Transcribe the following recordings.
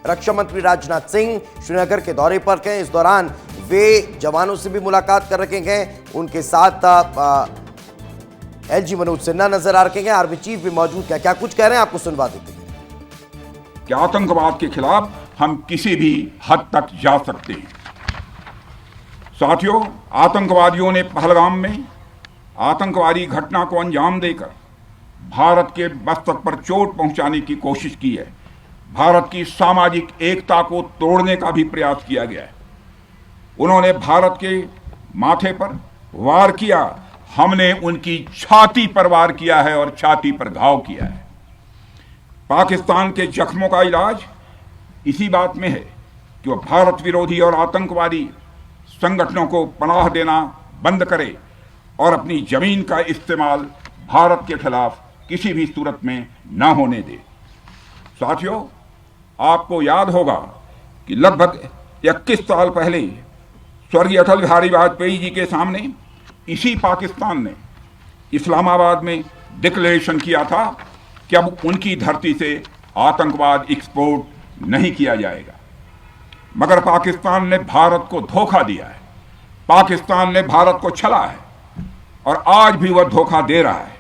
रक्षा मंत्री राजनाथ सिंह श्रीनगर के दौरे पर गए। इस दौरान वे जवानों से भी मुलाकात कर रखे हैं। उनके साथ एलजी मनोज सिन्हा नजर आ रखे हैं। आर्मी चीफ भी मौजूद हैं। क्या कुछ कह रहे हैं आपको सुनवा देते हैं। कि आतंकवाद के खिलाफ हम किसी भी हद तक जा सकते हैं। साथियों, आतंकवादियों ने पहलगाम में आतंकवादी घटना को अंजाम देकर भारत के मस्तक पर चोट पहुंचाने की कोशिश की है। भारत की सामाजिक एकता को तोड़ने का भी प्रयास किया गया है। उन्होंने भारत के माथे पर वार किया, हमने उनकी छाती पर वार किया है और छाती पर घाव किया है। पाकिस्तान के जख्मों का इलाज इसी बात में है कि वह भारत विरोधी और आतंकवादी संगठनों को पनाह देना बंद करे और अपनी जमीन का इस्तेमाल भारत के खिलाफ किसी भी सूरत में न होने दे। साथियों, आपको याद होगा कि लगभग 21 साल पहले स्वर्गीय अटल बिहारी वाजपेयी जी के सामने इसी पाकिस्तान ने इस्लामाबाद में डिक्लेरेशन किया था कि अब उनकी धरती से आतंकवाद एक्सपोर्ट नहीं किया जाएगा। मगर पाकिस्तान ने भारत को धोखा दिया है। पाकिस्तान ने भारत को छला है और आज भी वह धोखा दे रहा है।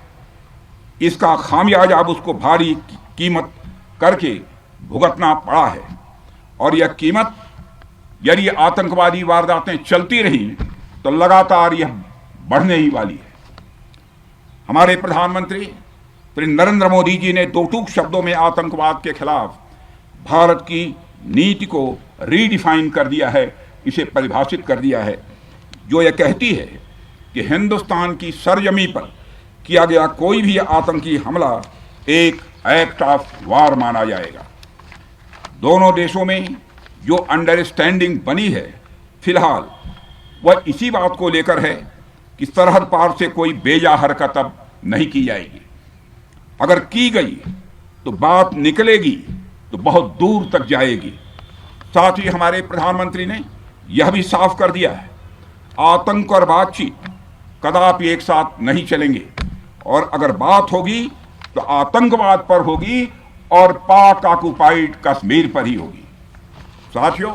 इसका खामियाजा अब उसको भारी कीमत करके भुगतना पड़ा है और यह कीमत, यदि आतंकवादी वारदातें चलती रही तो लगातार यह बढ़ने ही वाली है। हमारे प्रधानमंत्री श्री नरेंद्र मोदी जी ने दो टूक शब्दों में आतंकवाद के खिलाफ भारत की नीति को रीडिफाइन कर दिया है, इसे परिभाषित कर दिया है, जो यह कहती है कि हिंदुस्तान की सरजमी पर किया गया कोई भी आतंकी हमला एक एक्ट ऑफ वार माना जाएगा। दोनों देशों में जो अंडरस्टैंडिंग बनी है फिलहाल वह इसी बात को लेकर है कि सरहद पार से कोई बेजा हरकत अब नहीं की जाएगी। अगर की गई तो बात निकलेगी तो बहुत दूर तक जाएगी। साथ ही हमारे प्रधानमंत्री ने यह भी साफ कर दिया है, आतंक और बातचीत कदापि एक साथ नहीं चलेंगे और अगर बात होगी तो आतंकवाद पर होगी और पाक ऑक्युपाइड कश्मीर पर ही होगी। साथियों,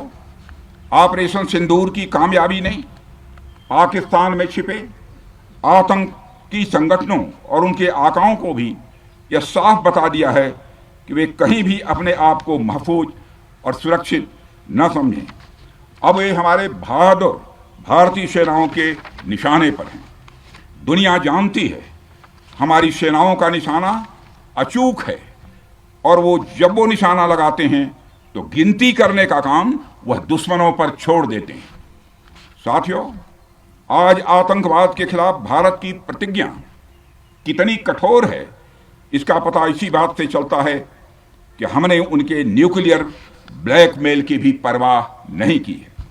ऑपरेशन सिंदूर की कामयाबी ने पाकिस्तान में छिपे आतंकी संगठनों और उनके आकाओं को भी यह साफ बता दिया है कि वे कहीं भी अपने आप को महफूज और सुरक्षित न समझें। अब वे हमारे बहादुर भारतीय सेनाओं के निशाने पर हैं। दुनिया जानती है हमारी सेनाओं का निशाना अचूक है और जब वो निशाना लगाते हैं तो गिनती करने का काम वह दुश्मनों पर छोड़ देते हैं। साथियों, आज आतंकवाद के खिलाफ भारत की प्रतिज्ञा कितनी कठोर है इसका पता इसी बात से चलता है कि हमने उनके न्यूक्लियर ब्लैकमेल की भी परवाह नहीं की है।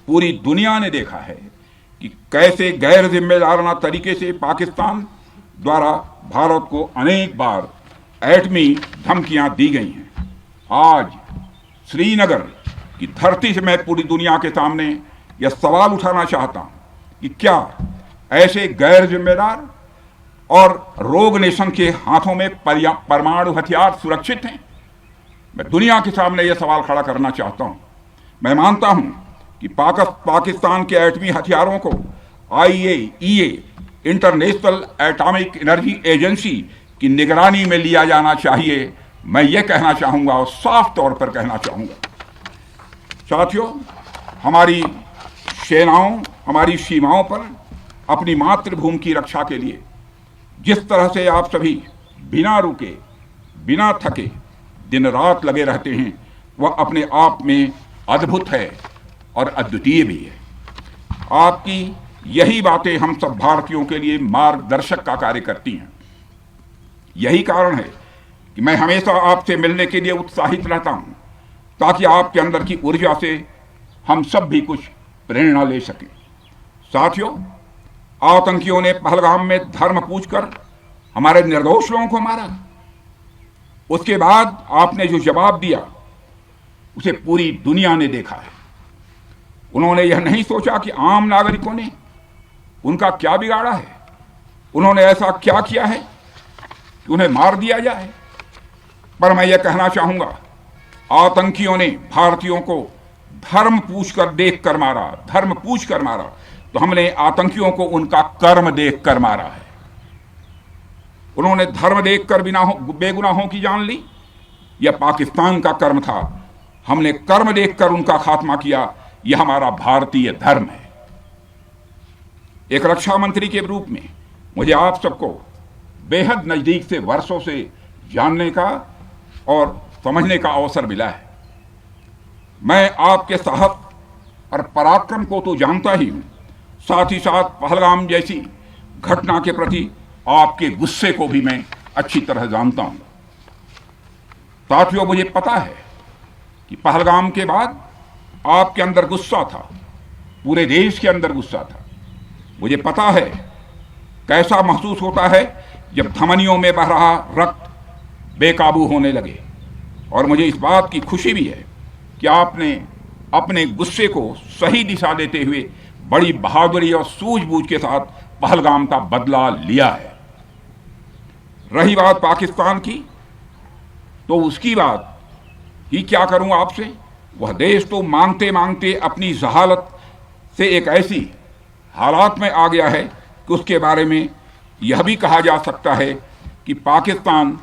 पूरी दुनिया ने देखा है कि कैसे गैर जिम्मेदाराना तरीके से पाकिस्तान द्वारा भारत को अनेक बार एटमी धमकियां दी गई हैं। आज श्रीनगर की धरती से मैं पूरी दुनिया के सामने यह सवाल उठाना चाहता हूं कि क्या ऐसे गैर जिम्मेदार और रोग नेशन के हाथों में परमाणु हथियार सुरक्षित हैं? मैं दुनिया के सामने यह सवाल खड़ा करना चाहता हूं। मैं मानता हूं कि पाकिस्तान के एटमी हथियारों को IAEA international atomic energy agency की निगरानी में लिया जाना चाहिए। मैं ये कहना चाहूँगा और साफ तौर पर कहना चाहूँगा। साथियों, हमारी सेनाओं हमारी सीमाओं पर अपनी मातृभूमि की रक्षा के लिए जिस तरह से आप सभी बिना रुके बिना थके दिन रात लगे रहते हैं वह अपने आप में अद्भुत है और अद्वितीय भी है। आपकी यही बातें हम सब भारतीयों के लिए मार्गदर्शक का कार्य करती हैं। यही कारण है कि मैं हमेशा आपसे मिलने के लिए उत्साहित रहता हूं ताकि आपके अंदर की ऊर्जा से हम सब भी कुछ प्रेरणा ले सकें। साथियों, आतंकियों ने पहलगाम में धर्म पूछकर हमारे निर्दोष लोगों को मारा। उसके बाद आपने जो जवाब दिया उसे पूरी दुनिया ने देखा है। उन्होंने यह नहीं सोचा कि आम नागरिकों ने उनका क्या बिगाड़ा है, उन्होंने ऐसा क्या किया है कि उन्हें मार दिया जाए। पर मैं यह कहना चाहूंगा आतंकियों ने भारतीयों को धर्म पूछकर देखकर मारा, धर्म पूछकर मारा, तो हमने आतंकियों को उनका कर्म देखकर मारा है। उन्होंने धर्म देखकर बेगुनाहों की जान ली, यह पाकिस्तान का कर्म था। हमने कर्म देखकर उनका खात्मा किया, यह हमारा भारतीय धर्म है। एक रक्षा मंत्री के रूप में मुझे आप सबको बेहद नजदीक से वर्षों से जानने का और समझने का अवसर मिला है। मैं आपके साहस और पराक्रम को तो जानता ही हूं, साथ ही साथ पहलगाम जैसी घटना के प्रति आपके गुस्से को भी मैं अच्छी तरह जानता हूं। साथियों, मुझे पता है कि पहलगाम के बाद आपके अंदर गुस्सा था, पूरे देश के अंदर गुस्सा था। मुझे पता है कैसा महसूस होता है जब धमनियों में बह रहा रक्त बेकाबू होने लगे, और मुझे इस बात की खुशी भी है कि आपने अपने गुस्से को सही दिशा देते हुए बड़ी बहादुरी और सूझबूझ के साथ पहलगाम का बदला लिया है। रही बात पाकिस्तान की, तो उसकी बात ही क्या करूं आपसे। वह देश तो मांगते मांगते अपनी जहालत से एक ऐसी हालात में आ गया है कि उसके बारे में यह भी कहा जा सकता है कि पाकिस्तान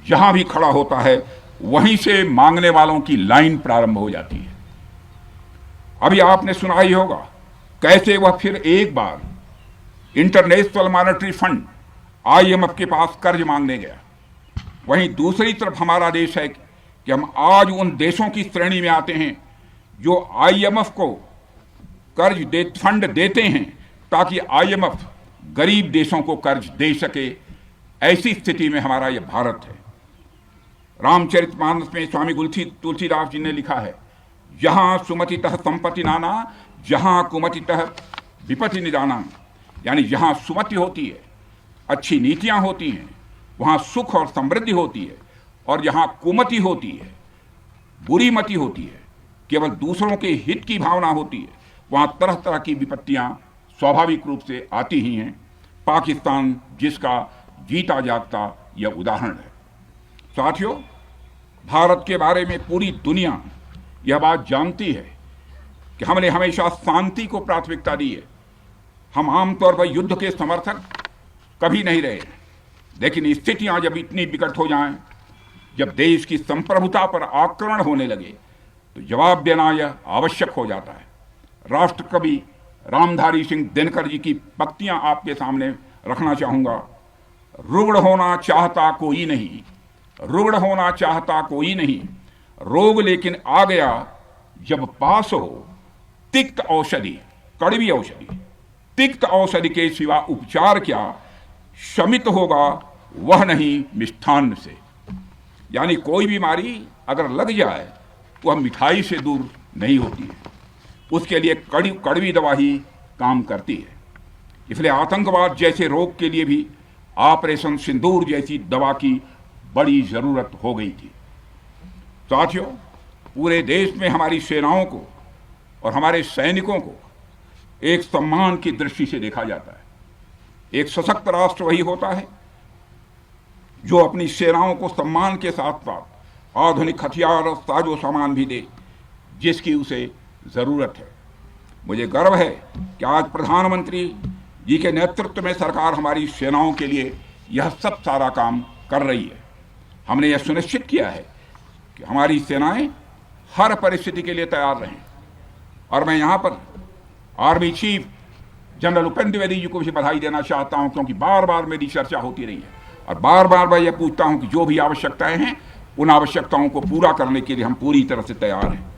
जहां भी खड़ा होता है वहीं से मांगने वालों की लाइन प्रारंभ हो जाती है। अभी आपने सुना ही होगा कैसे वह फिर एक बार इंटरनेशनल मॉनेटरी फंड IMF के पास कर्ज मांगने गया। वहीं दूसरी तरफ हमारा देश है कि हम आज उन देशों की श्रेणी में आते हैं जो IMF को फंड देते हैं ताकि IMF गरीब देशों को कर्ज दे सके। ऐसी स्थिति में हमारा यह भारत है। रामचरितमानस में स्वामी तुलसीदास जी ने लिखा है, जहां सुमतितः संपत्ति नाना, जहां कुमतितः विपत्ति निदाना। यानी जहां सुमति होती है, अच्छी नीतियां होती हैं, वहां सुख और समृद्धि होती है, और जहां कुमति होती है, बुरी मति होती है, केवल दूसरों के हित की भावना होती है, वहां तरह तरह की विपत्तियां स्वाभाविक रूप से आती ही हैं। पाकिस्तान जिसका जीता जागता यह उदाहरण है। साथियों, भारत के बारे में पूरी दुनिया यह बात जानती है कि हमने हमेशा शांति को प्राथमिकता दी है। हम आमतौर पर युद्ध के समर्थक कभी नहीं रहे, लेकिन स्थितियां जब इतनी विकट हो जाएं, जब देश की संप्रभुता पर आक्रमण होने लगे, तो जवाब देना यह आवश्यक हो जाता है। राष्ट्र कवि रामधारी सिंह दिनकर जी की पंक्तियां आपके सामने रखना चाहूंगा। रुग्ण होना चाहता कोई नहीं, रुग्ण होना चाहता कोई नहीं, रोग लेकिन आ गया जब पास हो, तिक्त औषधि, कड़वी औषधि, तिक्त औषधि के सिवा उपचार क्या, शमित होगा वह नहीं मिष्ठान्न से। यानी कोई बीमारी अगर लग जाए तो वह मिठाई से दूर नहीं होती है, उसके लिए कड़वी दवा ही काम करती है। इसलिए आतंकवाद जैसे रोग के लिए भी ऑपरेशन सिंदूर जैसी दवा की बड़ी जरूरत हो गई थी। साथियों, पूरे देश में हमारी सेनाओं को और हमारे सैनिकों को एक सम्मान की दृष्टि से देखा जाता है। एक सशक्त राष्ट्र वही होता है जो अपनी सेनाओं को सम्मान के साथ साथ आधुनिक हथियार और साजो सामान भी दे जिसकी उसे जरूरत है। मुझे गर्व है कि आज प्रधानमंत्री जी के नेतृत्व में सरकार हमारी सेनाओं के लिए यह सब सारा काम कर रही है। हमने यह सुनिश्चित किया है कि हमारी सेनाएं हर परिस्थिति के लिए तैयार रहें। और मैं यहाँ पर army chief general Upendra Dwivedi ji को भी बधाई देना चाहता हूँ, क्योंकि बार बार मेरी चर्चा होती रही है और बार बार मैं यह पूछता हूँ कि जो भी आवश्यकताएं हैं उन आवश्यकताओं को पूरा करने के लिए हम पूरी तरह से तैयार हैं।